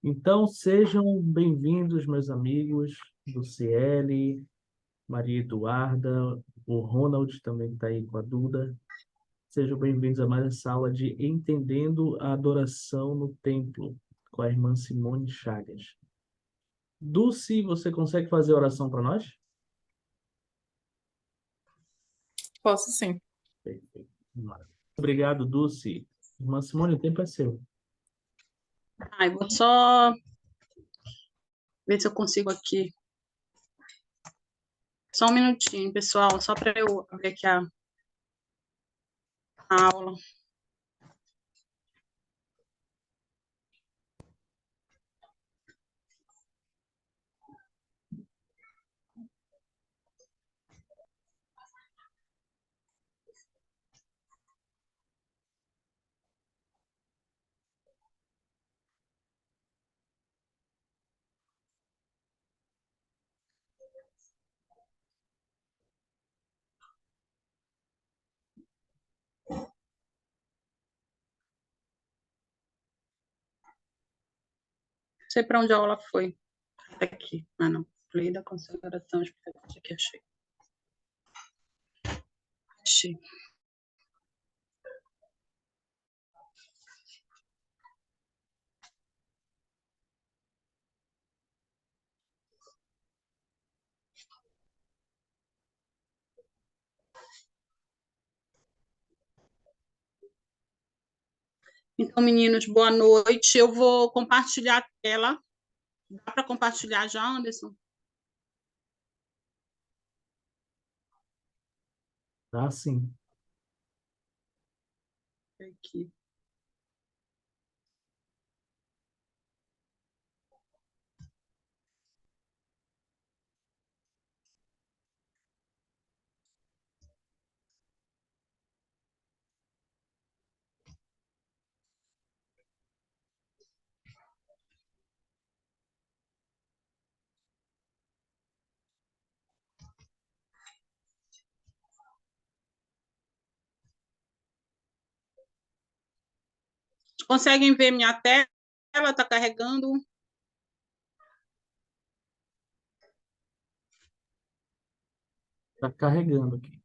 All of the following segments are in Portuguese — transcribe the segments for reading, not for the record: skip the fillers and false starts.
Então, sejam bem-vindos, meus amigos do CL, Maria Eduarda, o Ronald também está aí com a Duda. Sejam bem-vindos a mais essa aula de Entendendo a Adoração no Templo, com a irmã Simone Chagas. Dulce, você consegue fazer a oração para nós? Posso sim. Perfeito. Vamos lá. Obrigado, Dulce. Irmã Simone, o tempo é seu. Ai, vou só ver se eu consigo aqui. Só um minutinho, pessoal, só para eu ver aqui a aula. Não sei para onde a aula foi. Aqui. Ah, não. Lei da consagração. Aqui, achei. Achei. Então, meninos, boa noite. Eu vou compartilhar a tela. Dá para compartilhar já, Anderson? Tá, sim. Aqui. Conseguem ver minha tela? Está carregando? Está carregando aqui.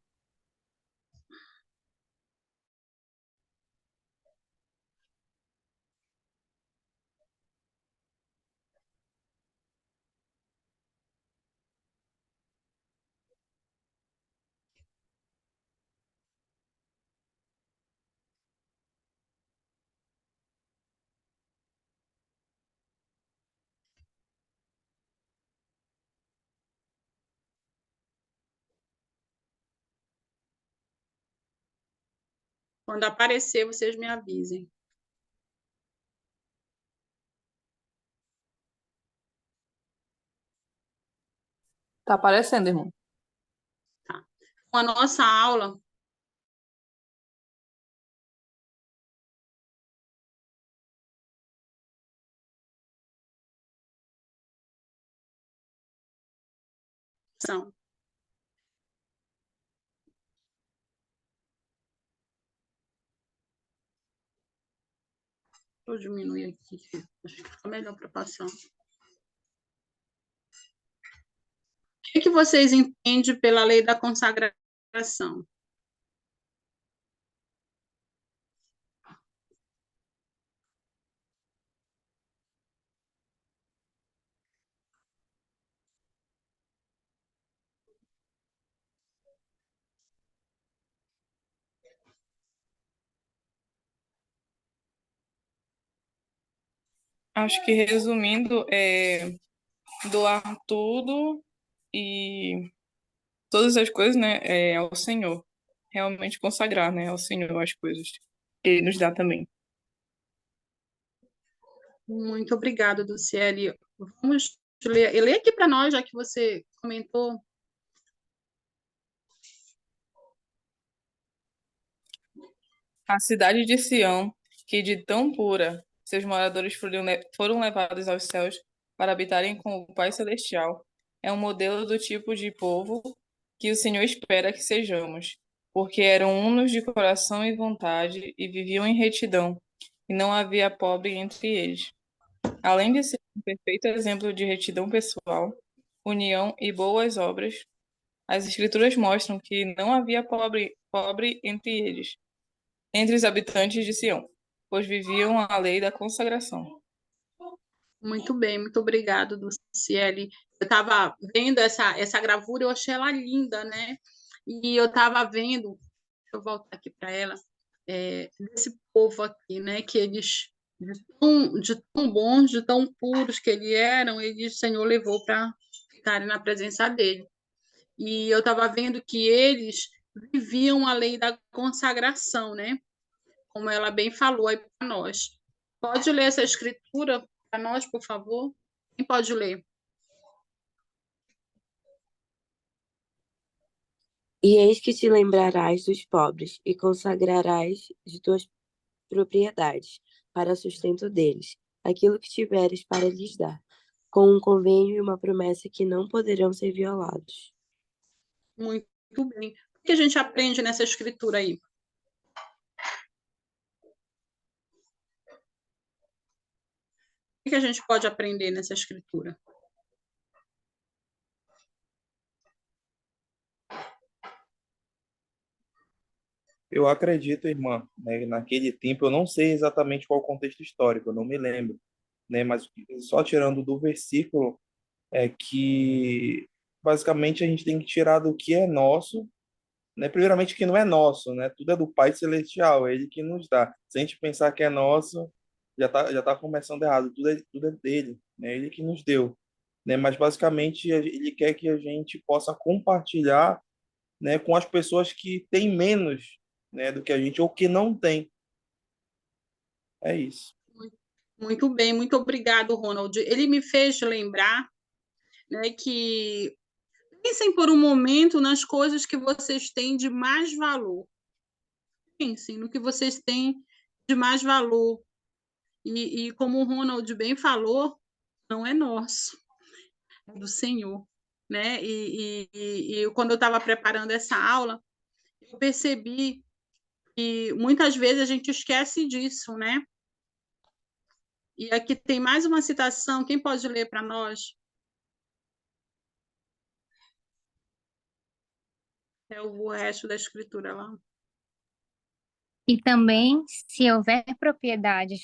Quando aparecer, vocês me avisem. Tá aparecendo, irmão. Tá. Com a nossa aula, são. Vou diminuir aqui, acho que fica melhor para passar. O que vocês entendem pela lei da consagração? Acho que resumindo, doar tudo e todas as coisas, né, ao Senhor. Realmente consagrar, né, ao Senhor as coisas que Ele nos dá também. Muito obrigada, Luciele. Vamos ler aqui para nós, já que você comentou. A cidade de Sião, que de tão pura seus moradores foram levados aos céus para habitarem com o Pai Celestial, é um modelo do tipo de povo que o Senhor espera que sejamos, porque eram unos de coração e vontade e viviam em retidão, e não havia pobre entre eles. Além de ser um perfeito exemplo de retidão pessoal, união e boas obras, as Escrituras mostram que não havia pobre entre eles, entre os habitantes de Sião, pois viviam a lei da consagração. Muito bem, muito obrigado, Luciele. Eu estava vendo essa gravura, eu achei ela linda, né? E eu estava vendo, deixa eu voltar aqui para ela, desse povo aqui, né? Que eles, de tão bons, de tão puros que eles eram, o Senhor levou para ficarem na presença dele. E eu estava vendo que eles viviam a lei da consagração, né? Como ela bem falou aí para nós. Pode ler essa escritura para nós, por favor? Quem pode ler? E eis que te lembrarás dos pobres, e consagrarás de tuas propriedades, para sustento deles, aquilo que tiveres para lhes dar, com um convênio e uma promessa que não poderão ser violados. Muito bem. O que a gente aprende nessa escritura aí? O que a gente pode aprender nessa escritura? Eu acredito, irmã, né, naquele tempo, eu não sei exatamente qual o contexto histórico, eu não me lembro, né, mas só tirando do versículo é que basicamente a gente tem que tirar do que é nosso, né, primeiramente que não é nosso, né, tudo é do Pai Celestial, é Ele que nos dá. Se a gente pensar que é nosso, já tá começando errado, tudo é dele, né, Ele que nos deu, né, mas basicamente Ele quer que a gente possa compartilhar, né, com as pessoas que têm menos, né, do que a gente ou que não tem. É isso. Muito bem, muito obrigado, Ronald. Ele me fez lembrar, né, que pensem por um momento nas coisas que vocês têm de mais valor. Pensem no que vocês têm de mais valor. E como o Ronald bem falou, não é nosso, é do Senhor. Né? E quando eu estava preparando essa aula, eu percebi que muitas vezes a gente esquece disso, né? E aqui tem mais uma citação, quem pode ler para nós? É o resto da escritura lá. E também, se houver propriedades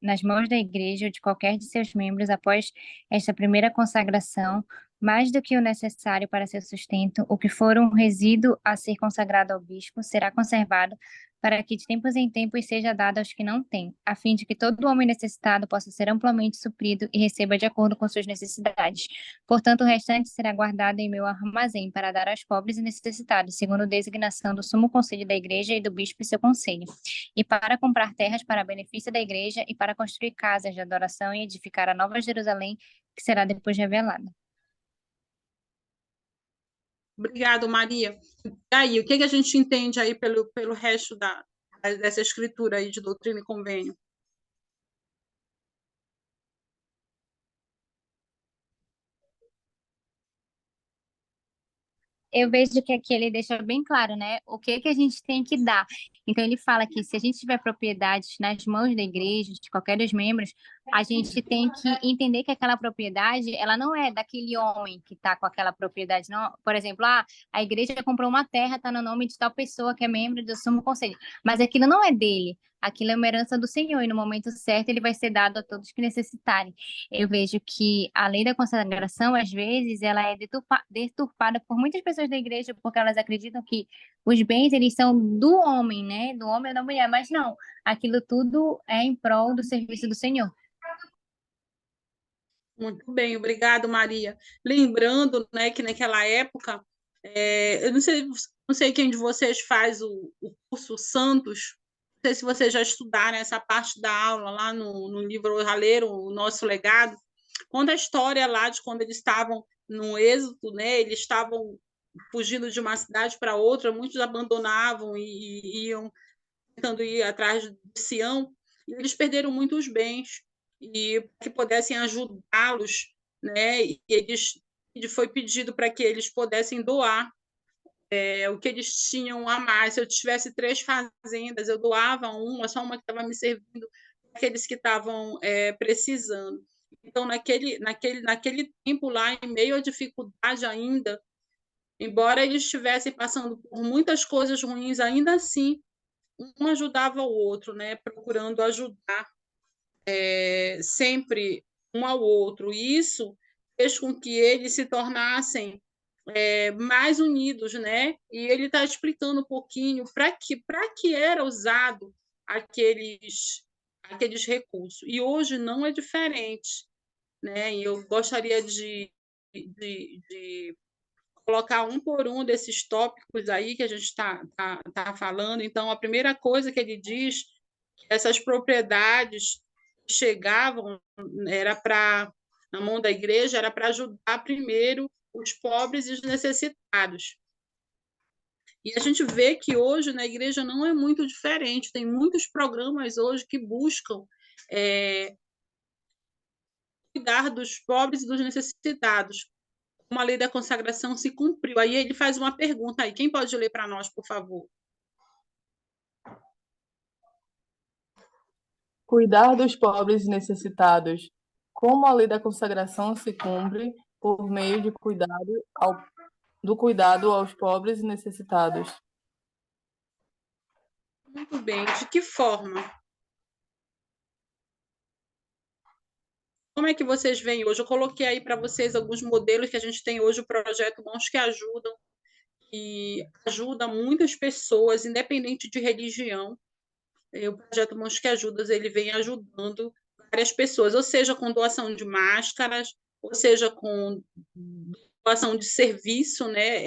nas mãos da igreja ou de qualquer de seus membros após esta primeira consagração, mais do que o necessário para seu sustento, o que for um resíduo a ser consagrado ao bispo será conservado para que de tempos em tempos seja dado aos que não têm, a fim de que todo homem necessitado possa ser amplamente suprido e receba de acordo com suas necessidades. Portanto, o restante será guardado em meu armazém para dar aos pobres e necessitados, segundo designação do sumo conselho da igreja e do bispo e seu conselho, e para comprar terras para benefício da igreja e para construir casas de adoração e edificar a nova Jerusalém, que será depois revelada. Obrigado, Maria. E aí, o que a gente entende aí pelo resto dessa escritura aí de doutrina e convênio? Eu vejo que aqui ele deixa bem claro, né, o que que a gente tem que dar. Então ele fala que se a gente tiver propriedades nas mãos da igreja, de qualquer dos membros, a gente tem que entender que aquela propriedade, ela não é daquele homem que está com aquela propriedade, não. Por exemplo, a igreja comprou uma terra, está no nome de tal pessoa que é membro do Sumo Conselho, mas aquilo não é dele. Aquilo é uma herança do Senhor e no momento certo ele vai ser dado a todos que necessitarem. Eu vejo que a lei da consagração, às vezes, ela é deturpada por muitas pessoas da igreja, porque elas acreditam que os bens, eles são do homem, né? Do homem ou da mulher, mas não. Aquilo tudo é em prol do serviço do Senhor. Muito bem, obrigado, Maria. Lembrando, né, que naquela época, eu não sei quem de vocês faz o curso Santos, não sei se vocês já estudaram essa parte da aula lá no livro Raleiro, O Nosso Legado, conta a história lá de quando eles estavam no êxodo, né, eles estavam fugindo de uma cidade para outra, muitos abandonavam e iam tentando ir atrás de Sião, e eles perderam muitos bens, e que pudessem ajudá-los, né? E foi pedido para que eles pudessem doar o que eles tinham a mais. Se eu tivesse 3 fazendas, eu doava uma, só uma que estava me servindo, aqueles que estavam precisando. Então, naquele tempo lá, em meio à dificuldade ainda, embora eles estivessem passando por muitas coisas ruins, ainda assim, um ajudava o outro, né? Procurando ajudar sempre um ao outro. E isso fez com que eles se tornassem mais unidos, né? E ele está explicando um pouquinho para que era usado aqueles recursos. E hoje não é diferente, né? E eu gostaria de colocar um por um desses tópicos aí que a gente tá falando. Então, a primeira coisa que ele diz que essas propriedades que chegavam era para na mão da igreja era para ajudar primeiro os pobres e os necessitados. E a gente vê que hoje na igreja não é muito diferente. Tem muitos programas hoje que buscam cuidar dos pobres e dos necessitados. Como a lei da consagração se cumpriu. Aí ele faz uma pergunta aí. Quem pode ler para nós, por favor? Cuidar dos pobres e necessitados. Como a lei da consagração se cumpre por meio do cuidado aos pobres e necessitados. Muito bem. De que forma? Como é que vocês veem hoje? Eu coloquei aí para vocês alguns modelos que a gente tem hoje, o projeto Mãos que Ajudam, que ajuda muitas pessoas, independente de religião. O projeto Mãos que Ajudam, ele vem ajudando várias pessoas, ou seja, com doação de máscaras, ou seja, com doação de serviço, né?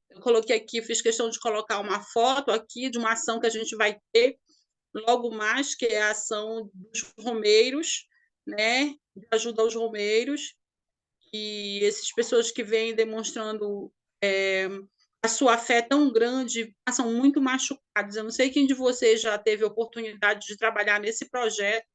Eu coloquei aqui, fiz questão de colocar uma foto aqui de uma ação que a gente vai ter logo mais, que é a ação dos romeiros, né? De ajuda aos romeiros, e essas pessoas que vêm demonstrando a sua fé tão grande passam muito machucados. Eu não sei quem de vocês já teve a oportunidade de trabalhar nesse projeto.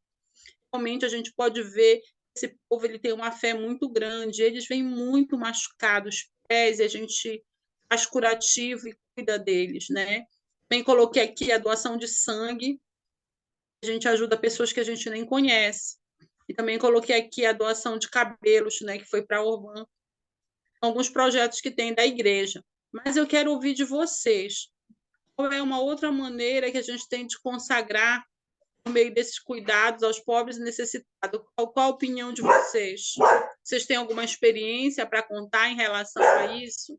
Realmente a gente pode ver que esse povo ele tem uma fé muito grande, eles vêm muito machucados, pés, e a gente faz curativo e cuida deles, né? Também coloquei aqui a doação de sangue, a gente ajuda pessoas que a gente nem conhece. E também coloquei aqui a doação de cabelos, né, que foi para a Urbana, alguns projetos que tem da igreja. Mas eu quero ouvir de vocês. Qual é uma outra maneira que a gente tem de consagrar por meio desses cuidados aos pobres e necessitados? Qual a opinião de vocês? Vocês têm alguma experiência para contar em relação a isso?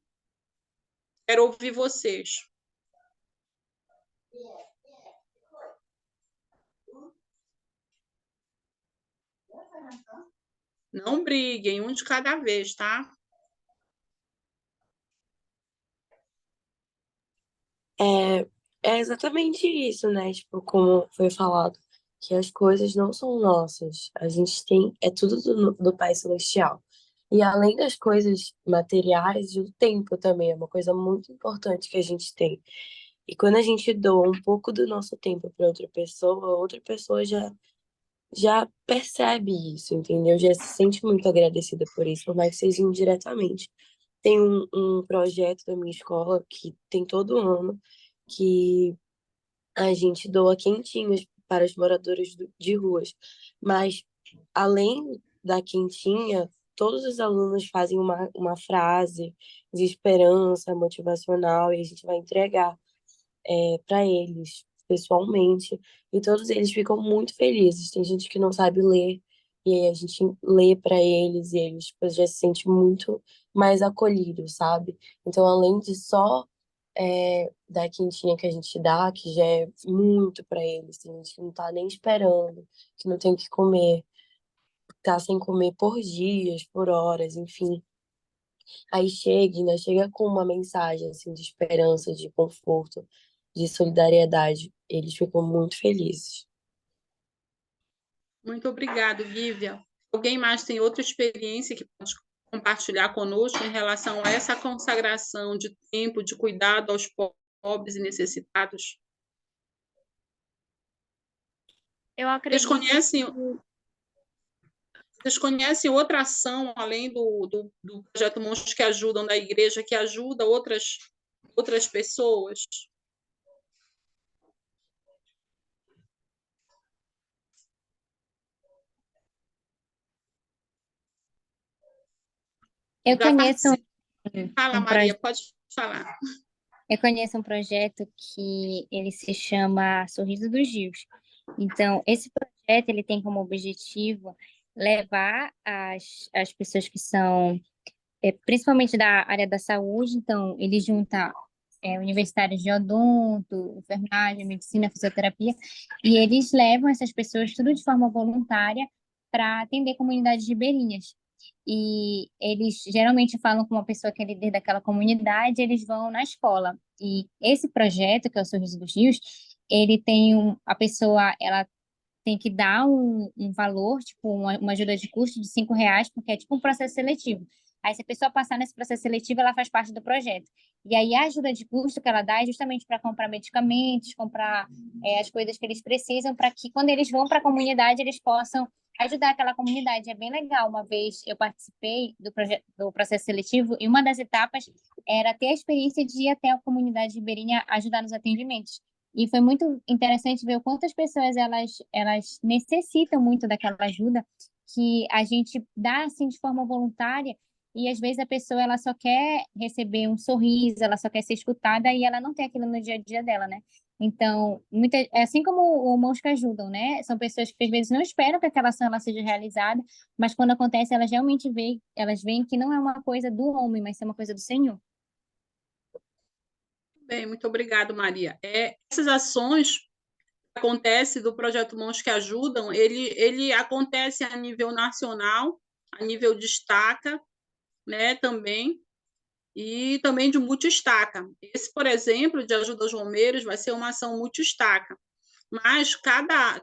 Quero ouvir vocês. Não briguem, um de cada vez, tá? É, é exatamente isso, né? Tipo, como foi falado, que as coisas não são nossas. A gente tem, é tudo do Pai Celestial. E além das coisas materiais, o tempo também é uma coisa muito importante que a gente tem. E quando a gente doa um pouco do nosso tempo para outra pessoa já percebe isso, entendeu? Já se sente muito agradecida por isso, por mais que seja indiretamente. Tem um projeto da minha escola que tem todo ano que a gente doa quentinhas para os moradores de ruas. Mas, além da quentinha, todos os alunos fazem uma frase de esperança motivacional e a gente vai entregar para eles pessoalmente. E todos eles ficam muito felizes. Tem gente que não sabe ler. E aí a gente lê para eles e eles tipo, já se sentem muito mais acolhidos, sabe? Então, além de só da quentinha que a gente dá, que já é muito para eles. Tem gente que não tá nem esperando, que não tem o que comer, tá sem comer por dias, por horas, enfim. Aí chega, ainda chega com uma mensagem assim de esperança, de conforto, de solidariedade. Eles ficam muito felizes. Muito obrigado, Gívia. Alguém mais tem outra experiência que pode compartilhar conosco em relação a essa consagração de tempo, de cuidado aos pobres e necessitados? Eu Vocês acredito conhecem, que vocês conhecem outra ação, além do projeto Monstros que Ajudam da igreja, que ajuda outras pessoas? Eu Já conheço participo. Fala, um Maria, projeto. pode falar. Eu conheço um projeto que ele se chama Sorriso dos Rios. Então, esse projeto ele tem como objetivo levar as pessoas que são, principalmente da área da saúde, então, ele junta universitários de odonto, enfermagem, medicina, fisioterapia, e eles levam essas pessoas tudo de forma voluntária para atender comunidades ribeirinhas. E eles geralmente falam com uma pessoa que é líder daquela comunidade, eles vão na escola. E esse projeto, que é o Sorriso dos Rios, ele tem a pessoa, ela tem que dar um valor, tipo, uma ajuda de custo de R$ 5, porque é tipo um processo seletivo. Aí, se a pessoa passar nesse processo seletivo, ela faz parte do projeto. E aí, a ajuda de custo que ela dá é justamente para comprar medicamentos, comprar as coisas que eles precisam, para que, quando eles vão para a comunidade, eles possam ajudar aquela comunidade. É bem legal. Uma vez eu participei do processo seletivo e uma das etapas era ter a experiência de ir até a comunidade ribeirinha ajudar nos atendimentos. E foi muito interessante ver o quanto as pessoas elas necessitam muito daquela ajuda que a gente dá assim de forma voluntária e às vezes a pessoa ela só quer receber um sorriso, ela só quer ser escutada e ela não tem aquilo no dia a dia dela, né? Então, é assim como o Mãos que Ajudam, né? São pessoas que às vezes não esperam que aquela ação ela seja realizada, mas quando acontece, elas realmente elas veem que não é uma coisa do homem, mas é uma coisa do Senhor. Bem, muito obrigado, Maria. Essas ações que acontecem do projeto Mãos que Ajudam, ele acontece a nível nacional, a nível destaca, né, também, e também de multiestaca. Esse, por exemplo, de ajuda aos romeiros, vai ser uma ação multiestaca, mas cada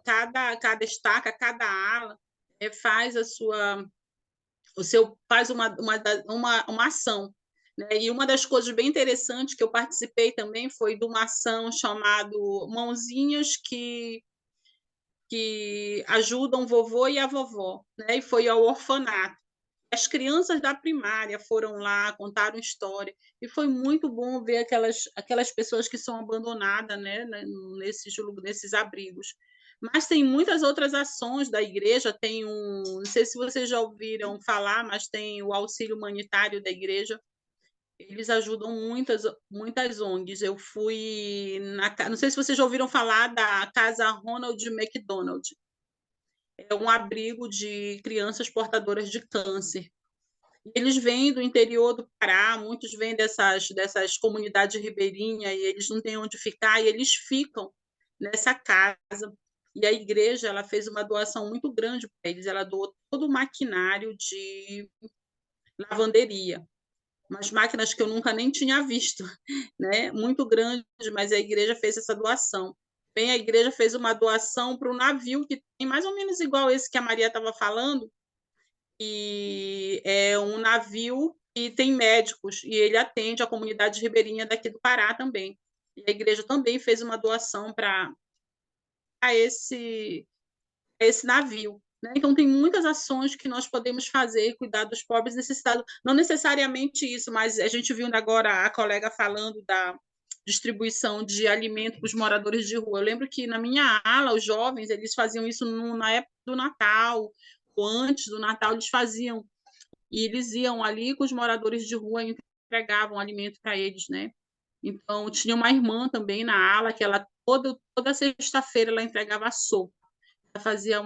estaca, cada ala faz faz uma ação. Né? E uma das coisas bem interessantes que eu participei também foi de uma ação chamada Mãozinhas que ajudam o vovô e a vovó, né? E foi ao orfanato. As crianças da primária foram lá, contaram história, e foi muito bom ver aquelas pessoas que são abandonadas, né, nesses abrigos. Mas tem muitas outras ações da igreja, não sei se vocês já ouviram falar, mas tem o auxílio humanitário da igreja, eles ajudam muitas ONGs. Eu fui não sei se vocês já ouviram falar da Casa Ronald McDonald, é um abrigo de crianças portadoras de câncer. Eles vêm do interior do Pará, muitos vêm dessas comunidades ribeirinhas e eles não têm onde ficar e eles ficam nessa casa. E a igreja ela fez uma doação muito grande para eles, ela doou todo o maquinário de lavanderia, umas máquinas que eu nunca nem tinha visto, né? Muito grande, mas a igreja fez essa doação. Bem, a igreja fez uma doação para o navio que tem mais ou menos igual esse que a Maria estava falando, e é um navio que tem médicos e ele atende a comunidade ribeirinha daqui do Pará também. E a igreja também fez uma doação para esse navio. Né? Então, tem muitas ações que nós podemos fazer, cuidar dos pobres necessitados. Não necessariamente isso, mas a gente viu agora a colega falando da distribuição de alimento para os moradores de rua. Eu lembro que na minha ala, os jovens, eles faziam isso na época do Natal, ou antes do Natal, eles faziam. E eles iam ali com os moradores de rua e entregavam alimento para eles, né? Então, tinha uma irmã também na ala que ela toda sexta-feira ela entregava sopa. Ela fazia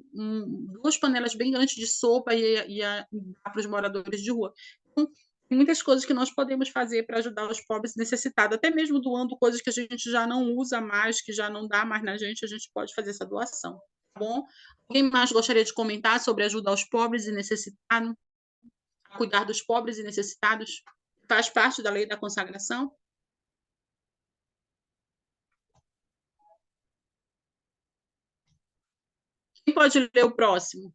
duas panelas bem grandes de sopa e ia dar para os moradores de rua. Então, tem muitas coisas que nós podemos fazer para ajudar os pobres necessitados, até mesmo doando coisas que a gente já não usa mais, que já não dá mais na gente, a gente pode fazer essa doação. Tá bom? Alguém mais gostaria de comentar sobre ajudar os pobres e necessitados? Cuidar dos pobres e necessitados? Faz parte da lei da consagração? Quem pode ler o próximo?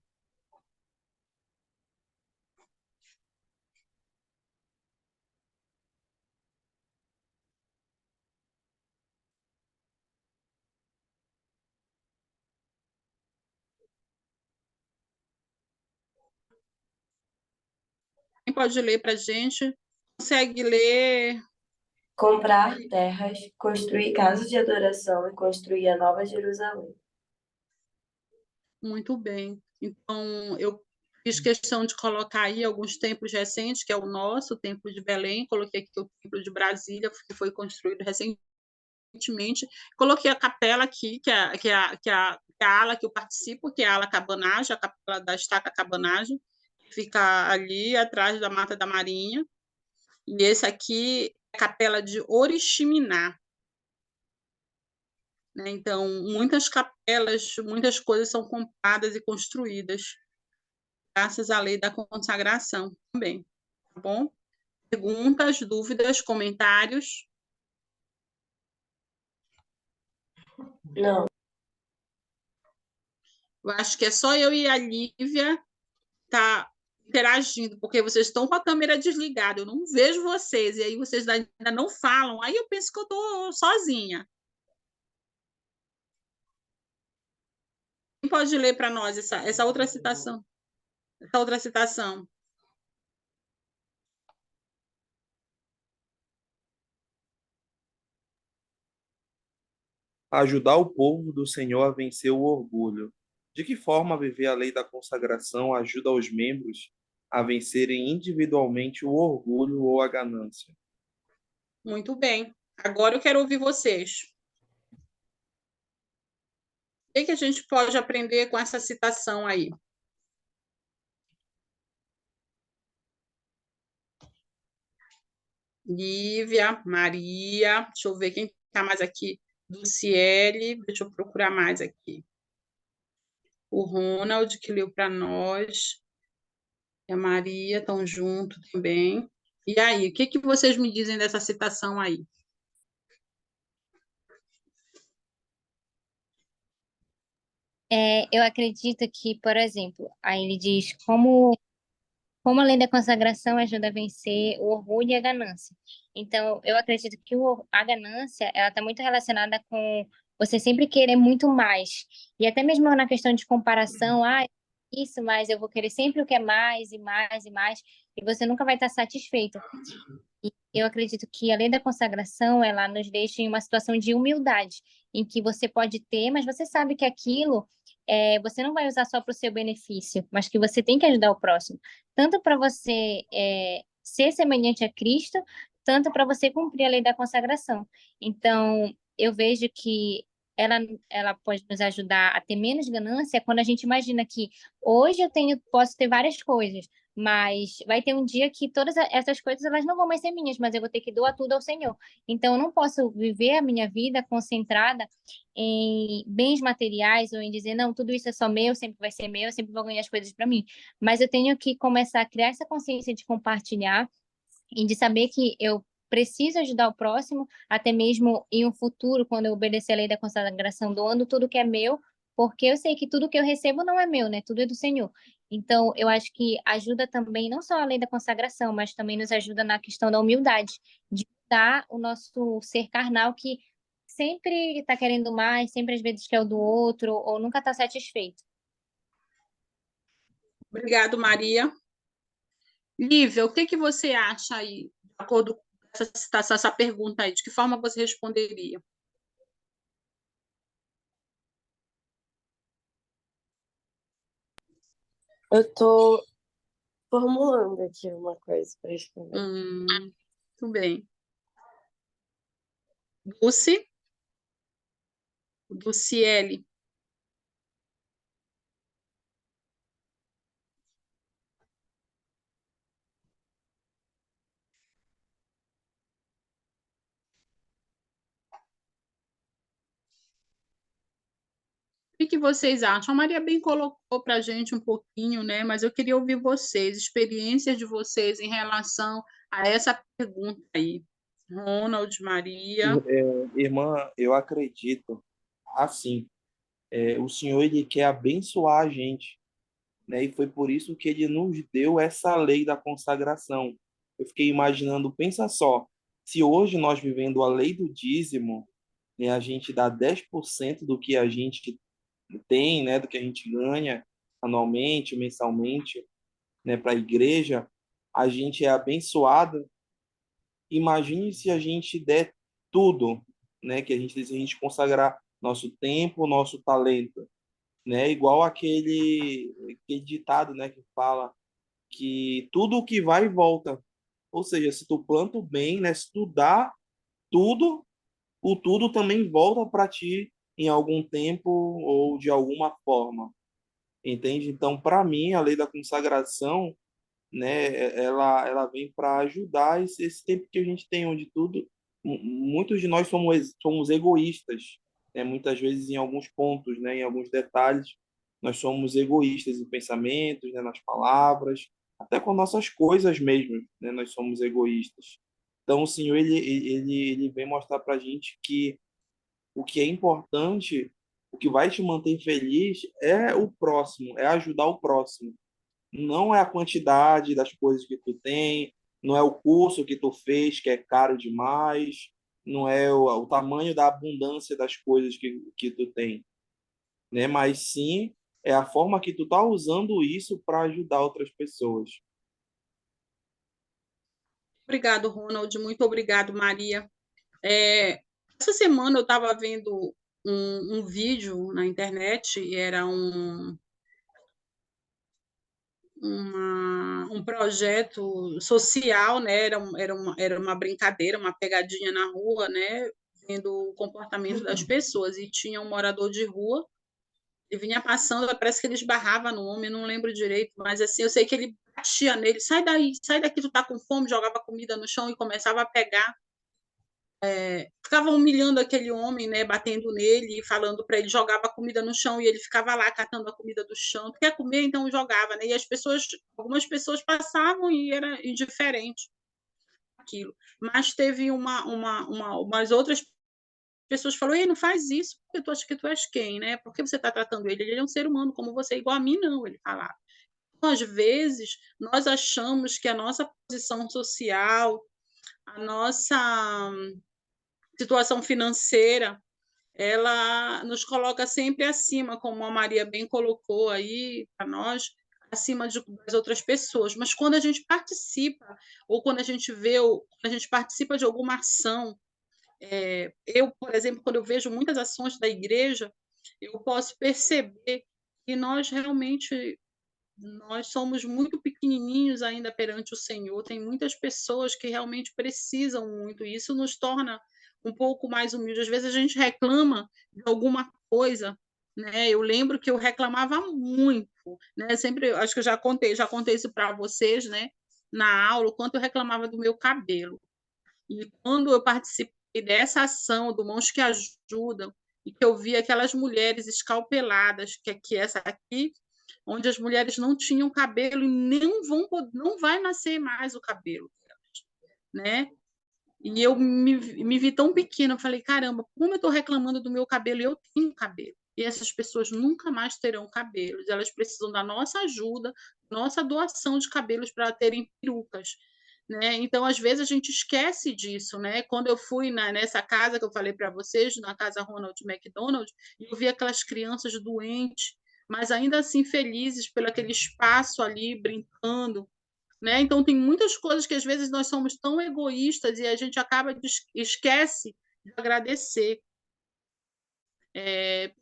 Quem pode ler para a gente? Consegue ler? Comprar terras, construir casas de adoração e construir a Nova Jerusalém. Muito bem. Então, eu fiz questão de colocar aí alguns templos recentes, que é o nosso, o Templo de Belém, coloquei aqui o Templo de Brasília, que foi construído recentemente, coloquei a capela aqui, que é a ala que eu participo, que é a ala Cabanagem, a capela da Estaca Cabanagem, que fica ali atrás da Mata da Marinha, e esse aqui é a capela de Oriximiná, né? Então, muitas capelas, muitas coisas são compradas e construídas graças à lei da consagração também, tá bom? Perguntas, dúvidas, comentários? Não. Eu acho que é só eu e a Lívia tá interagindo, porque vocês estão com a câmera desligada, eu não vejo vocês, e aí vocês ainda não falam, aí eu penso que eu estou sozinha. Quem pode ler para nós essa outra citação? Essa outra citação. Ajudar o povo do Senhor a vencer o orgulho. De que forma viver a lei da consagração ajuda os membros a vencerem individualmente o orgulho ou a ganância? Muito bem. Agora eu quero ouvir vocês. O que a gente pode aprender com essa citação aí? Lívia, Maria, deixa eu ver quem está mais aqui. Luciele, deixa eu procurar mais aqui. O Ronald, que leu para nós. E a Maria estão junto também. E aí, o que vocês me dizem dessa citação aí? Eu acredito que, por exemplo, aí ele diz como a lei da consagração ajuda a vencer o orgulho e a ganância. Então, eu acredito que a ganância, ela está muito relacionada com você sempre querer muito mais. E até mesmo na questão de comparação, isso, mas eu vou querer sempre o que é mais e mais e mais, e você nunca vai estar satisfeito. E eu acredito que a lei da consagração, ela nos deixa em uma situação de humildade, em que você pode ter, mas você sabe que aquilo você não vai usar só para o seu benefício, mas que você tem que ajudar o próximo. Tanto para você ser semelhante a Cristo, tanto para você cumprir a lei da consagração. Então, eu vejo que ela pode nos ajudar a ter menos ganância quando a gente imagina que hoje posso ter várias coisas, mas vai ter um dia que todas essas coisas elas não vão mais ser minhas, mas eu vou ter que doar tudo ao Senhor. Então, eu não posso viver a minha vida concentrada em bens materiais ou em dizer, não, tudo isso é só meu, sempre vai ser meu, eu sempre vou ganhar as coisas para mim. Mas eu tenho que começar a criar essa consciência de compartilhar e de saber que eu preciso ajudar o próximo, até mesmo em um futuro, quando eu obedecer a lei da consagração, doando tudo que é meu, porque eu sei que tudo que eu recebo não é meu, né? Tudo é do Senhor. Então, eu acho que ajuda também, não só a lei da consagração, mas também nos ajuda na questão da humildade, de dar o nosso ser carnal que sempre está querendo mais, sempre às vezes quer o do outro, ou nunca está satisfeito. Obrigado, Maria. Lívia, o que você acha aí, de acordo com essa citação, essa pergunta aí? De que forma você responderia? Eu estou formulando aqui uma coisa para responder. Muito bem. Luciele. O que vocês acham? A Maria bem colocou para a gente um pouquinho, né? Mas eu queria ouvir vocês, experiências de vocês em relação a essa pergunta aí. Ronald, Maria. Irmã, eu acredito assim, o Senhor ele quer abençoar a gente, né? E foi por isso que ele nos deu essa lei da consagração. Eu fiquei imaginando, pensa só, se hoje nós vivendo a lei do dízimo, né, a gente dá 10% do que a gente tem, né, do que a gente ganha anualmente, mensalmente, né, para a igreja, a gente é abençoado. Imagine se a gente der tudo, né, que a gente consagrar nosso tempo, nosso talento, né? Igual aquele ditado, né, que fala que tudo o que vai volta. Ou seja, se tu planta o bem, né, se tu dá tudo, o tudo também volta para ti em algum tempo ou de alguma forma, entende? Então, para mim, a lei da consagração, né, ela vem para ajudar esse tempo que a gente tem, onde muitos de nós somos egoístas, né, muitas vezes em alguns pontos, né, em alguns detalhes, nós somos egoístas em pensamentos, né, nas palavras, até com nossas coisas mesmo, né, nós somos egoístas. Então, o Senhor, ele vem mostrar para a gente que o que é importante, o que vai te manter feliz é o próximo, é ajudar o próximo. Não é a quantidade das coisas que tu tem, não é o curso que tu fez, que é caro demais, não é o tamanho da abundância das coisas que tu tem, né? Mas sim é a forma que tu tá usando isso para ajudar outras pessoas. Obrigado, Ronald. Muito obrigado, Maria. Essa semana eu estava vendo um vídeo na internet, e era um projeto social, né? Era uma brincadeira, uma pegadinha na rua, né? Vendo o comportamento das pessoas. E tinha um morador de rua, e vinha passando, parece que ele esbarrava no homem, não lembro direito, mas assim, eu sei que ele batia nele, sai daí, sai daqui, tu tá com fome, jogava comida no chão e começava a pegar. Ficava humilhando aquele homem, né, batendo nele, falando para ele, jogava comida no chão e ele ficava lá catando a comida do chão. Tu quer comer? Então jogava, né? E algumas pessoas passavam e era indiferente aquilo. Mas teve umas outras pessoas que falaram: "Ei, não faz isso, porque tu acha que tu és quem, né? Por que você está tratando ele? Ele é um ser humano como você, igual a mim, não", ele falava. Então, às vezes, nós achamos que a nossa posição social, a nossa situação financeira, ela nos coloca sempre acima, como a Maria bem colocou aí para nós, acima das outras pessoas. Mas quando a gente participa, ou quando a gente vê, ou quando a gente participa de alguma ação, eu, por exemplo, quando eu vejo muitas ações da igreja, eu posso perceber que nós somos muito pequenininhos ainda perante o Senhor. Tem muitas pessoas que realmente precisam muito, e isso nos torna um pouco mais humildes. Às vezes a gente reclama de alguma coisa, né? Eu lembro que eu reclamava muito, né? Sempre, acho que eu já contei isso para vocês, né? Na aula, o quanto eu reclamava do meu cabelo. E quando eu participei dessa ação do Mãos que Ajudam, e que eu vi aquelas mulheres escalpeladas, que essa aqui, onde as mulheres não tinham cabelo e não vai nascer mais o cabelo, né? E eu me vi tão pequena, eu falei, caramba, como eu estou reclamando do meu cabelo e eu tenho cabelo. E essas pessoas nunca mais terão cabelos, elas precisam da nossa ajuda, nossa doação de cabelos para terem perucas. Né? Então, às vezes, a gente esquece disso. Né? Quando eu fui nessa casa que eu falei para vocês, na casa Ronald McDonald, eu vi aquelas crianças doentes, mas ainda assim felizes pelo aquele espaço ali, brincando. Né? Então, tem muitas coisas que às vezes nós somos tão egoístas e a gente esquece de agradecer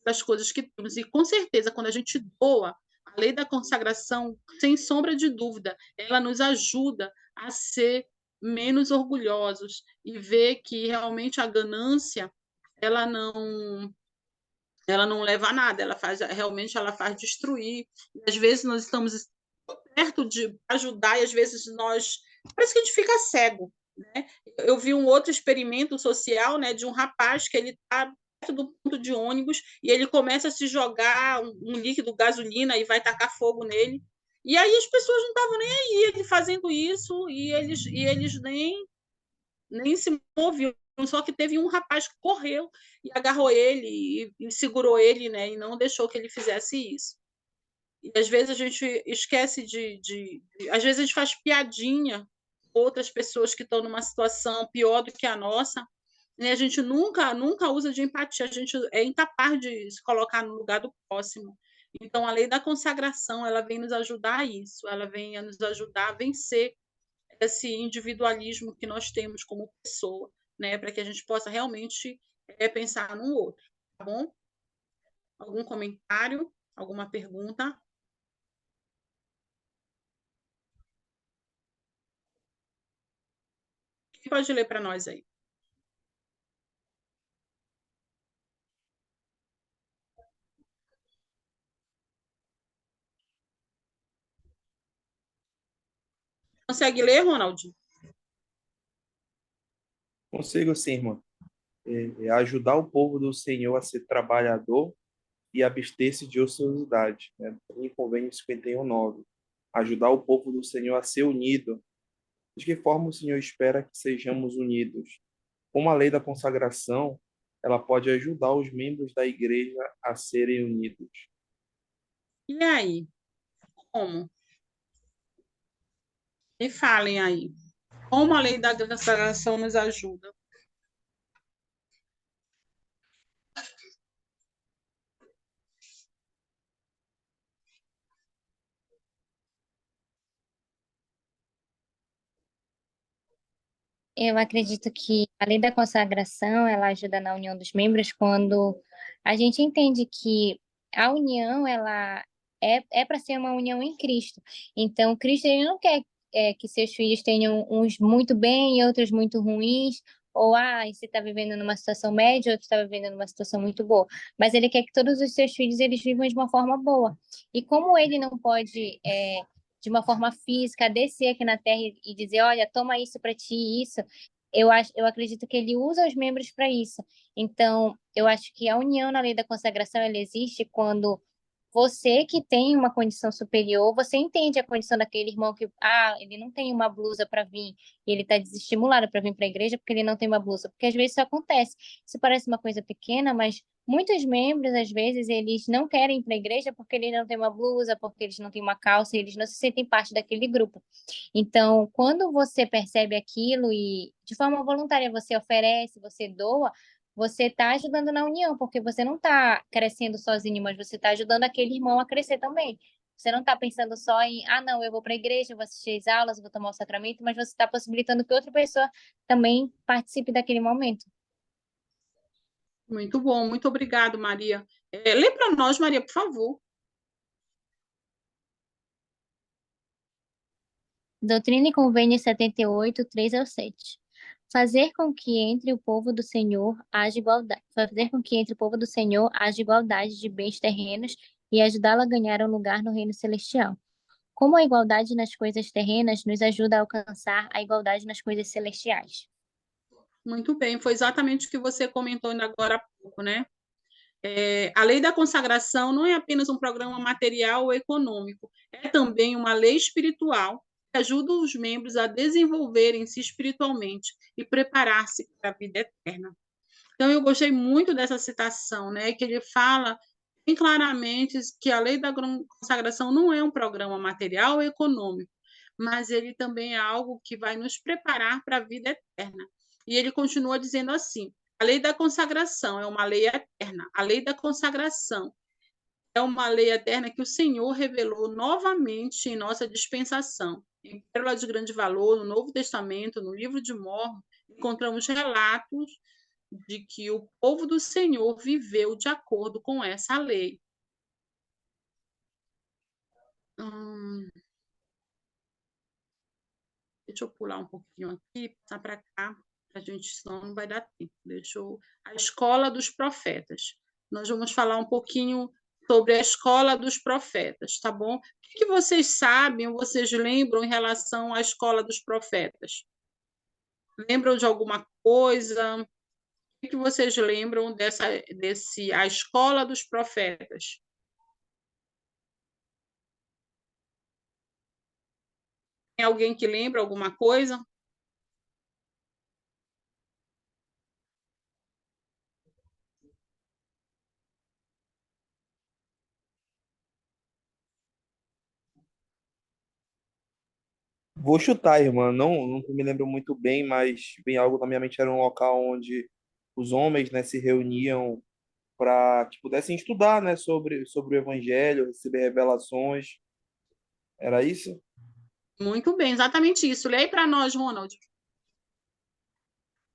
pelas coisas que temos. E com certeza, quando a gente doa, a lei da consagração, sem sombra de dúvida, ela nos ajuda a ser menos orgulhosos e ver que realmente a ganância ela não leva a nada, realmente ela faz destruir. E às vezes nós estamos perto de ajudar e às vezes parece que a gente fica cego, né? Eu vi um outro experimento social, né, de um rapaz que ele está perto do ponto de ônibus e ele começa a se jogar um líquido gasolina e vai tacar fogo nele. E aí as pessoas não estavam nem aí ele fazendo isso e eles nem se moviam. Só que teve um rapaz que correu e agarrou ele e segurou ele, né, e não deixou que ele fizesse isso. E às vezes a gente esquece às vezes a gente faz piadinha com outras pessoas que estão numa situação pior do que a nossa, né? A gente nunca usa de empatia, a gente é incapaz de se colocar no lugar do próximo. Então, a lei da consagração, ela vem nos ajudar a isso, ela vem a nos ajudar a vencer esse individualismo que nós temos como pessoa, né? Para que a gente possa realmente pensar no outro, tá bom? Algum comentário? Alguma pergunta? Quem pode ler para nós aí? Consegue ler, Ronald? Consigo sim, irmã. É ajudar o povo do Senhor a ser trabalhador e abster-se de ociosidade, né? Em Convênio 51:9. Ajudar o povo do Senhor a ser unido. De que forma o Senhor espera que sejamos unidos? Como a lei da consagração, ela pode ajudar os membros da igreja a serem unidos. E aí? Como? Me falem aí. Como a lei da consagração nos ajuda? Eu acredito que a lei da consagração, ela ajuda na união dos membros quando a gente entende que a união, ela é para ser uma união em Cristo. Então, Cristo, ele não quer que seus filhos tenham uns muito bem e outros muito ruins, ou, você está vivendo numa situação média, outro está vivendo numa situação muito boa. Mas ele quer que todos os seus filhos, eles vivam de uma forma boa. E como ele não pode de uma forma física, descer aqui na Terra e dizer, olha, toma isso para ti, isso. Eu acredito que ele usa os membros para isso. Então, eu acho que a união na lei da consagração ela existe quando você que tem uma condição superior, você entende a condição daquele irmão que, ele não tem uma blusa para vir, e ele está desestimulado para vir para a igreja porque ele não tem uma blusa, porque às vezes isso acontece. Isso parece uma coisa pequena, mas muitos membros, às vezes, eles não querem ir para a igreja porque eles não têm uma blusa, porque eles não têm uma calça, e eles não se sentem parte daquele grupo. Então, quando você percebe aquilo e de forma voluntária você oferece, você doa, você está ajudando na união, porque você não está crescendo sozinho, mas você está ajudando aquele irmão a crescer também. Você não está pensando só em, não, eu vou para a igreja, eu vou assistir as aulas, eu vou tomar o sacramento, mas você está possibilitando que outra pessoa também participe daquele momento. Muito bom, muito obrigado, Maria. Lê para nós, Maria, por favor. Doutrina e Convênio 78, 3 ao 7. Fazer com que entre o povo do Senhor haja igualdade. Fazer com que entre o povo do Senhor haja igualdade de bens terrenos e ajudá-lo a ganhar um lugar no reino celestial. Como a igualdade nas coisas terrenas nos ajuda a alcançar a igualdade nas coisas celestiais. Muito bem, foi exatamente o que você comentou ainda agora há pouco, né? A lei da consagração não é apenas um programa material ou econômico, é também uma lei espiritual que ajuda os membros a desenvolverem-se espiritualmente e preparar-se para a vida eterna. Então, eu gostei muito dessa citação, né, que ele fala bem claramente que a lei da consagração não é um programa material ou econômico, mas ele também é algo que vai nos preparar para a vida eterna. E ele continua dizendo assim: a lei da consagração é uma lei eterna. A lei da consagração é uma lei eterna que o Senhor revelou novamente em nossa dispensação. Em Pérola de Grande Valor, no Novo Testamento, no livro de Mórmon, encontramos relatos de que o povo do Senhor viveu de acordo com essa lei. Deixa eu pular um pouquinho aqui, passar para cá, a gente, senão não vai dar tempo. A escola dos profetas. Nós vamos falar um pouquinho sobre a escola dos profetas, tá bom? O que vocês sabem, vocês lembram em relação à escola dos profetas? Lembram de alguma coisa? O que vocês lembram a escola dos profetas? Tem alguém que lembra alguma coisa? Vou chutar, irmã. Não me lembro muito bem, mas vem algo na minha mente. Era um local onde os homens, né, se reuniam para que pudessem estudar, né, sobre o Evangelho, receber revelações. Era isso? Muito bem, exatamente isso. Leia para nós, Ronald.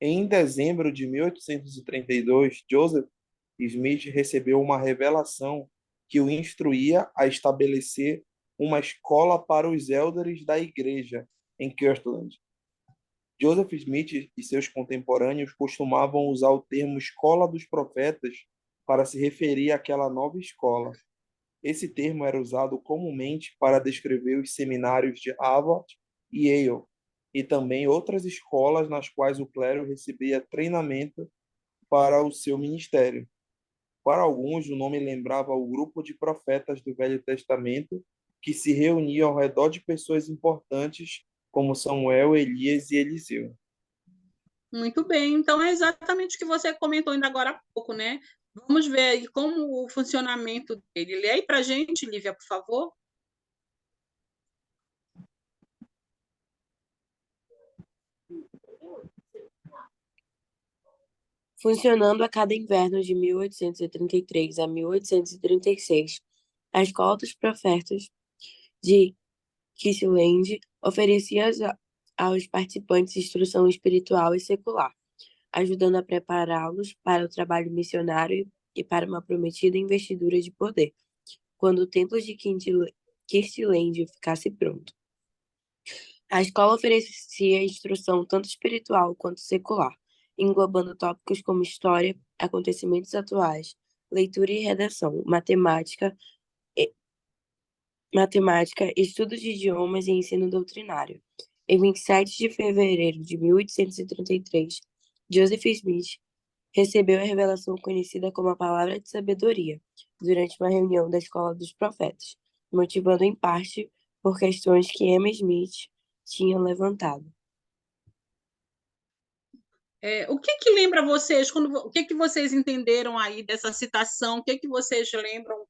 Em dezembro de 1832, Joseph Smith recebeu uma revelação que o instruía a estabelecer uma escola para os élderes da igreja em Kirtland. Joseph Smith e seus contemporâneos costumavam usar o termo escola dos profetas para se referir àquela nova escola. Esse termo era usado comumente para descrever os seminários de Harvard e Yale, e também outras escolas nas quais o clero recebia treinamento para o seu ministério. Para alguns, o nome lembrava o grupo de profetas do Velho Testamento que se reuniam ao redor de pessoas importantes como Samuel, Elias e Eliseu. Muito bem, então é exatamente o que você comentou ainda agora há pouco, né? Vamos ver aí como o funcionamento dele. Lê aí para a gente, Lívia, por favor. Funcionando a cada inverno de 1833 a 1836, a Escola dos Profetas de Kirtland oferecia aos participantes instrução espiritual e secular, ajudando a prepará-los para o trabalho missionário e para uma prometida investidura de poder, quando o templo de Kirtland ficasse pronto. A escola oferecia instrução tanto espiritual quanto secular, englobando tópicos como história, acontecimentos atuais, leitura e redação, estudo de idiomas e ensino doutrinário. Em 27 de fevereiro de 1833, Joseph Smith recebeu a revelação conhecida como a Palavra de Sabedoria, durante uma reunião da Escola dos Profetas, motivado em parte por questões que Emma Smith tinha levantado. O que lembra vocês, o que vocês entenderam aí dessa citação? O que vocês lembram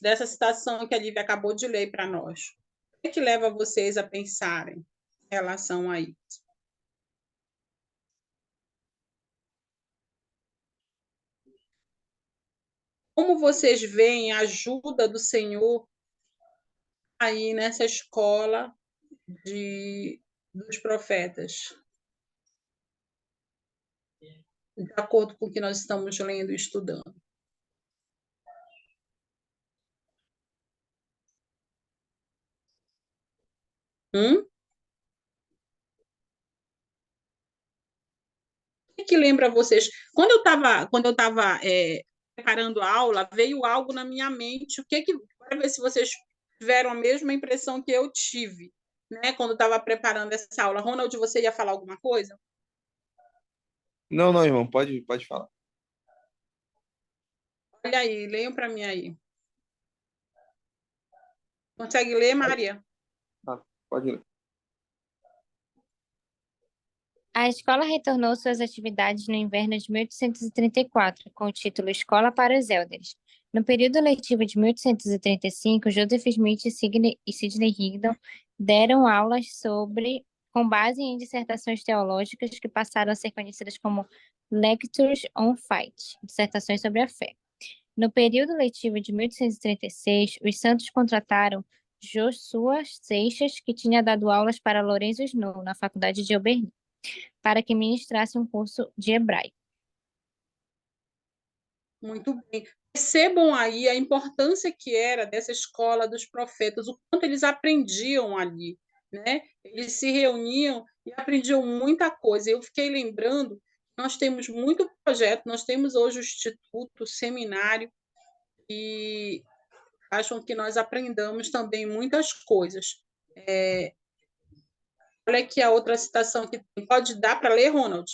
dessa citação que a Lívia acabou de ler para nós? O que leva vocês a pensarem em relação a isso? Como vocês veem a ajuda do Senhor aí nessa escola dos profetas? De acordo com o que nós estamos lendo e estudando. O que lembra vocês? Quando eu estava preparando a aula, veio algo na minha mente. Para ver se vocês tiveram a mesma impressão que eu tive, né? Quando eu estava preparando essa aula. Ronald, você ia falar alguma coisa? Não, não, irmão, pode falar. Olha aí, leiam para mim aí. Consegue ler, Maria? Pode ler. A escola retornou suas atividades no inverno de 1834, com o título Escola para os Élderes. No período letivo de 1835, Joseph Smith e Sidney Rigdon deram aulas com base em dissertações teológicas que passaram a ser conhecidas como Lectures on Faith, dissertações sobre a fé. No período letivo de 1836, os santos contrataram Joshua Seixas, que tinha dado aulas para Lorenzo Snow, na Faculdade de Oberlin, para que ministrasse um curso de hebraico. Muito bem. Percebam aí a importância que era dessa escola dos profetas, o quanto eles aprendiam ali, né? Eles se reuniam e aprendiam muita coisa. Eu fiquei lembrando, nós temos muito projeto, nós temos hoje o Instituto, o seminário, e acham que nós aprendamos também muitas coisas. Olha aqui a outra citação que tem. Pode dar para ler, Ronald?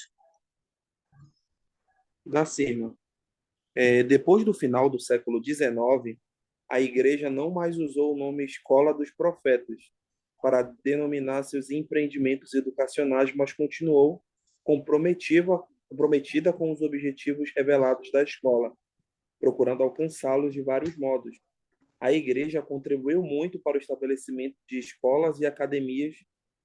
Dá sim, irmão. Depois do final do século XIX, a Igreja não mais usou o nome Escola dos Profetas para denominar seus empreendimentos educacionais, mas continuou comprometida com os objetivos revelados da escola, procurando alcançá-los de vários modos. A Igreja contribuiu muito para o estabelecimento de escolas e academias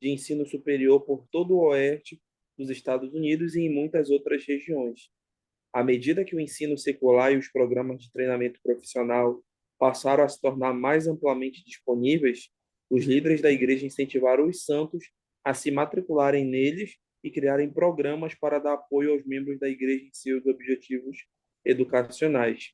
de ensino superior por todo o oeste dos Estados Unidos e em muitas outras regiões. À medida que o ensino secular e os programas de treinamento profissional passaram a se tornar mais amplamente disponíveis, os líderes da igreja incentivaram os santos a se matricularem neles e criarem programas para dar apoio aos membros da igreja em seus objetivos educacionais.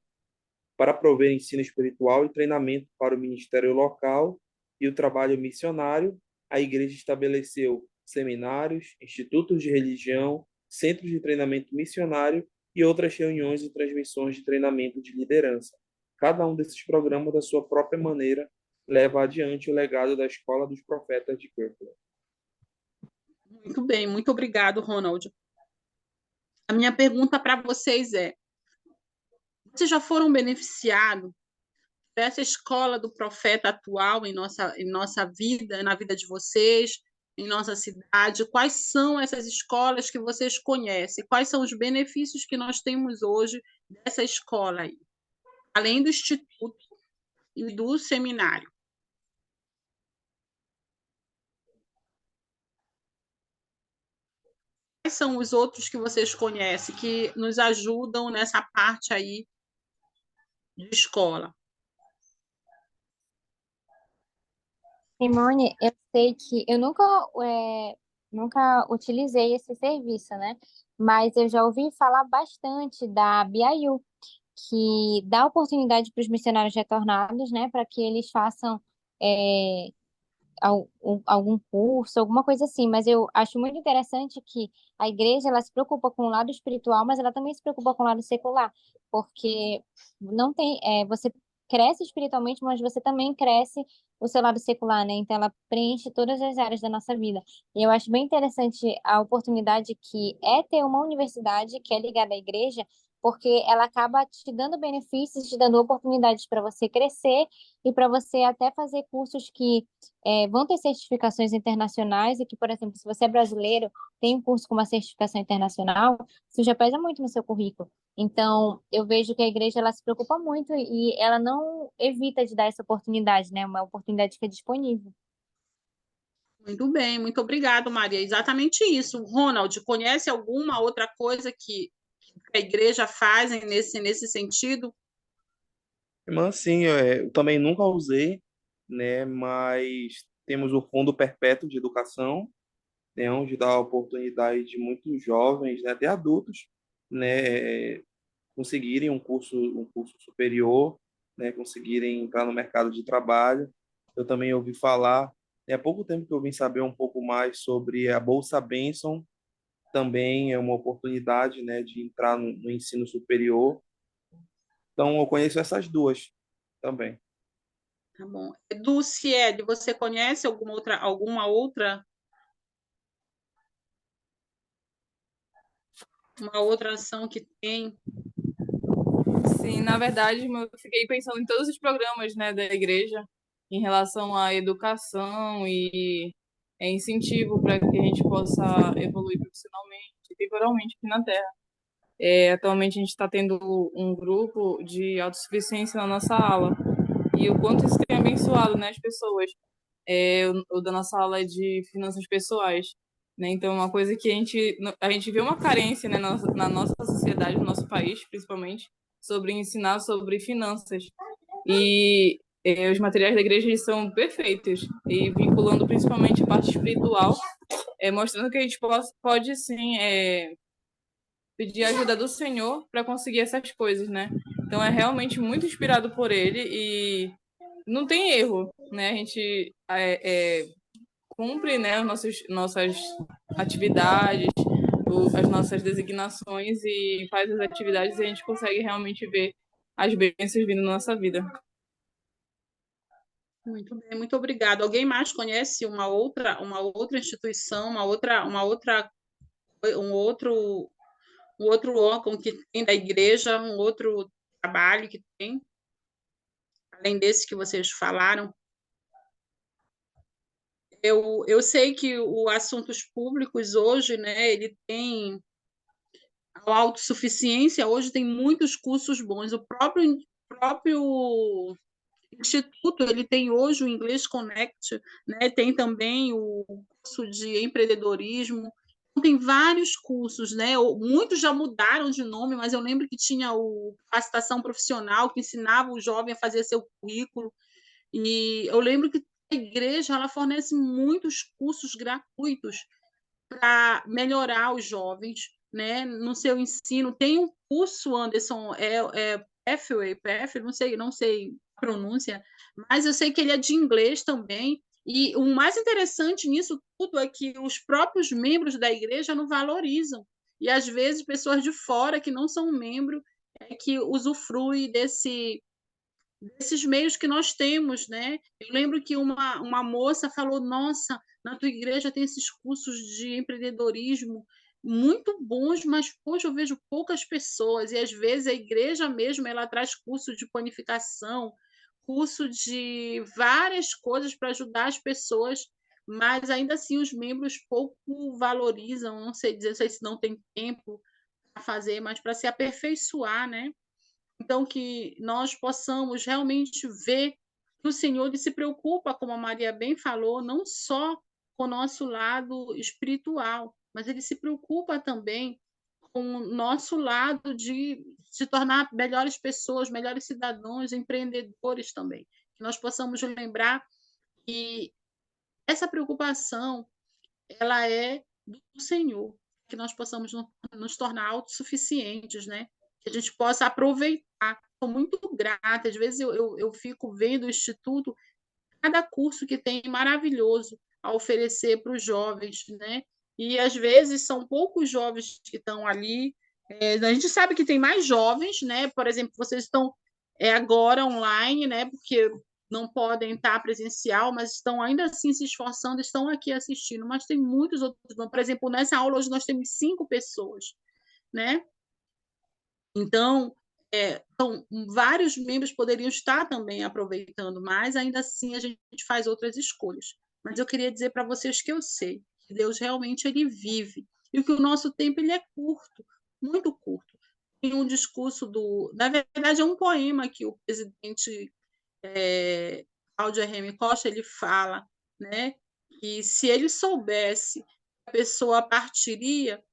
para prover ensino espiritual e treinamento para o ministério local e o trabalho missionário. A igreja estabeleceu seminários, institutos de religião, centros de treinamento missionário e outras reuniões e transmissões de treinamento de liderança. Cada um desses programas, da sua própria maneira, leva adiante o legado da Escola dos Profetas de Kirkland. Muito bem, muito obrigado, Ronald. A minha pergunta para vocês é: vocês já foram beneficiados dessa escola do profeta atual em nossa vida, na vida de vocês, em nossa cidade? Quais são essas escolas que vocês conhecem? Quais são os benefícios que nós temos hoje dessa escola aí? Além do instituto e do seminário. Quais são os outros que vocês conhecem que nos ajudam nessa parte aí de escola? Simone, eu sei que eu nunca utilizei esse serviço, né? Mas eu já ouvi falar bastante da BIU, que dá oportunidade para os missionários retornados, né? Para que eles façam é, algum curso, alguma coisa assim. Mas eu acho muito interessante que a igreja ela se preocupa com o lado espiritual, mas ela também se preocupa com o lado secular, porque não tem, você cresce espiritualmente, mas você também cresce o seu lado secular, né? Então ela preenche todas as áreas da nossa vida. E eu acho bem interessante a oportunidade que é ter uma universidade que é ligada à igreja, porque ela acaba te dando benefícios, te dando oportunidades para você crescer e para você até fazer cursos que vão ter certificações internacionais e que, por exemplo, se você é brasileiro, tem um curso com uma certificação internacional, isso já pesa muito no seu currículo. Então, eu vejo que a igreja ela se preocupa muito e ela não evita de dar essa oportunidade, né? Uma oportunidade que é disponível. Muito bem, muito obrigado, Maria. Exatamente isso. Ronald, conhece alguma outra coisa que a igreja faz nesse sentido? Irmã, sim, eu também nunca usei, né, mas temos o Fundo Perpétuo de Educação, né, onde dá a oportunidade de muitos jovens, né, até adultos, né, conseguirem um curso superior, né, conseguirem entrar no mercado de trabalho. Eu também ouvi falar, há pouco tempo que eu vim saber um pouco mais sobre a Bolsa Bênção, também é uma oportunidade, né, de entrar no ensino superior. Então, eu conheço essas duas também. Tá bom. Do CIED, você conhece uma outra ação que tem? Sim, na verdade, eu fiquei pensando em todos os programas, né, da igreja em relação à educação e incentivo para que a gente possa evoluir profissionalmente e temporalmente aqui na Terra. Atualmente a gente está tendo um grupo de autossuficiência na nossa aula e o quanto isso tem abençoado, né, as pessoas. O da nossa aula é de finanças pessoais, né? Então, uma coisa que a gente vê uma carência, né, na nossa sociedade, no nosso país, principalmente, sobre ensinar sobre finanças. E os materiais da igreja eles são perfeitos, e vinculando principalmente a parte espiritual, mostrando que a gente pode sim, pedir a ajuda do Senhor para conseguir essas coisas, né? Então, é realmente muito inspirado por ele e não tem erro, né? A gente cumpre, né, nossas atividades, as nossas designações e faz as atividades e a gente consegue realmente ver as bênçãos vindo na nossa vida. Muito bem, muito obrigado. Alguém mais conhece uma outra instituição, um outro órgão que tem da igreja, um outro trabalho que tem, além desse que vocês falaram? Eu sei que o assuntos públicos hoje, né, ele tem a autossuficiência, hoje tem muitos cursos bons. O próprio instituto, ele tem hoje o English Connect, né, tem também o curso de empreendedorismo. Então, tem vários cursos, né? Muitos já mudaram de nome, mas eu lembro que tinha o capacitação profissional que ensinava o jovem a fazer seu currículo. E eu lembro que a igreja ela fornece muitos cursos gratuitos para melhorar os jovens, né, no seu ensino. Tem um curso, Anderson, Pathway, não sei a pronúncia, mas eu sei que ele é de inglês também. E o mais interessante nisso tudo é que os próprios membros da igreja não valorizam. E às vezes pessoas de fora que não são membros é que usufruem desses meios que nós temos, né? Eu lembro que uma moça falou: Nossa, na tua igreja tem esses cursos de empreendedorismo muito bons, mas poxa, eu vejo poucas pessoas. E às vezes a igreja mesmo ela traz curso de panificação, curso de várias coisas para ajudar as pessoas, mas ainda assim os membros pouco valorizam. Não sei dizer, não sei se não tem tempo para fazer, mas para se aperfeiçoar, né? Então, que nós possamos realmente ver que o Senhor ele se preocupa, como a Maria bem falou, não só com o nosso lado espiritual, mas ele se preocupa também com o nosso lado de se tornar melhores pessoas, melhores cidadãos, empreendedores também. Que nós possamos lembrar que essa preocupação ela é do Senhor, que nós possamos nos tornar autossuficientes, né? Que a gente possa aproveitar. Sou muito grata, às vezes eu fico vendo o Instituto, cada curso que tem maravilhoso a oferecer para os jovens, né? E às vezes são poucos jovens que estão ali. A gente sabe que tem mais jovens, né? Por exemplo, vocês estão agora online, né? Porque não podem estar presencial, mas estão ainda assim se esforçando, estão aqui assistindo. Mas tem muitos outros. Por exemplo, nessa aula hoje nós temos 5 pessoas, né? Então, vários membros poderiam estar também aproveitando, mas ainda assim a gente faz outras escolhas. Mas eu queria dizer para vocês que eu sei que Deus realmente ele vive e que o nosso tempo ele é curto, muito curto. Tem um discurso na verdade é um poema que o presidente Cláudio R.M. Costa ele fala, né, que se ele soubesse que a pessoa partiria,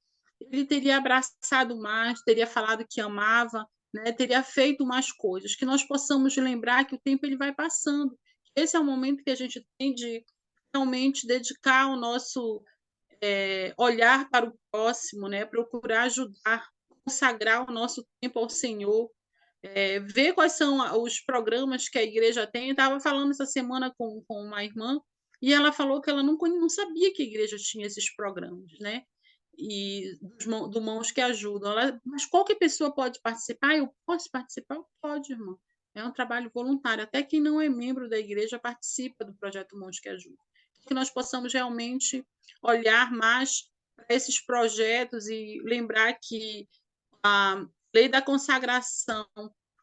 ele teria abraçado mais, teria falado que amava, né? Teria feito mais coisas, que nós possamos lembrar que o tempo ele vai passando. Esse é o momento que a gente tem de realmente dedicar o nosso olhar para o próximo, né? Procurar ajudar, consagrar o nosso tempo ao Senhor, ver quais são os programas que a igreja tem. Eu estava falando essa semana com uma irmã e ela falou que ela não sabia que a igreja tinha esses programas, né? E do Mãos que Ajudam. Mas qualquer pessoa pode participar? Eu posso participar? Pode, irmão. É um trabalho voluntário. Até quem não é membro da igreja participa do projeto Mãos que Ajudam. Que nós possamos realmente olhar mais para esses projetos e lembrar que a lei da consagração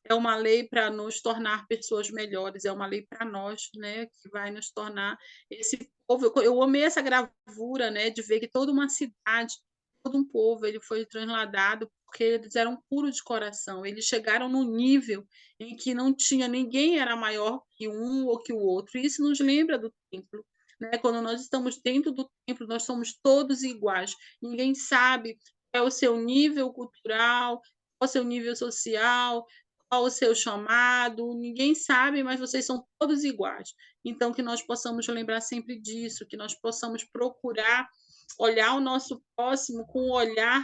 é uma lei para nos tornar pessoas melhores, é uma lei para nós, né, que vai nos tornar esse povo. Eu amei essa gravura, né, de ver que toda uma cidade, todo um povo, ele foi transladado porque eles eram puros de coração. Eles chegaram no nível em que não tinha ninguém era maior que um ou que o outro. E isso nos lembra do templo. Né? Quando nós estamos dentro do templo, nós somos todos iguais. Ninguém sabe qual é o seu nível cultural, qual é o seu nível social, qual o seu chamado, ninguém sabe, mas vocês são todos iguais. Então, que nós possamos lembrar sempre disso, que nós possamos procurar olhar o nosso próximo com um olhar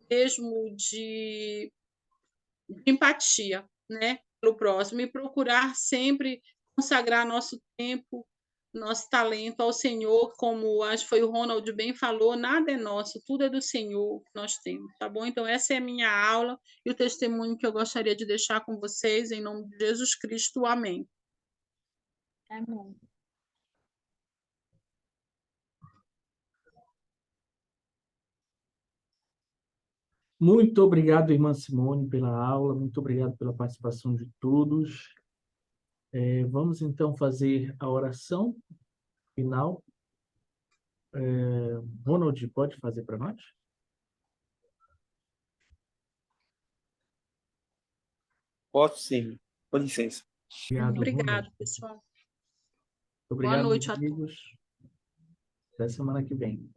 mesmo de empatia, né, pelo próximo, e procurar sempre consagrar nosso tempo, nosso talento ao Senhor, como acho que foi o Ronald bem falou, nada é nosso, tudo é do Senhor que nós temos, tá bom? Então, essa é a minha aula e o testemunho que eu gostaria de deixar com vocês, em nome de Jesus Cristo. Amém. Amém. Muito obrigado, irmã Simone, pela aula, muito obrigado pela participação de todos. Vamos então fazer a oração final. Ronald, pode fazer para nós? Posso sim. Com licença. Obrigado, Obrigado, Ronald. pessoal. Obrigado, Boa noite a amigos. Até semana que vem.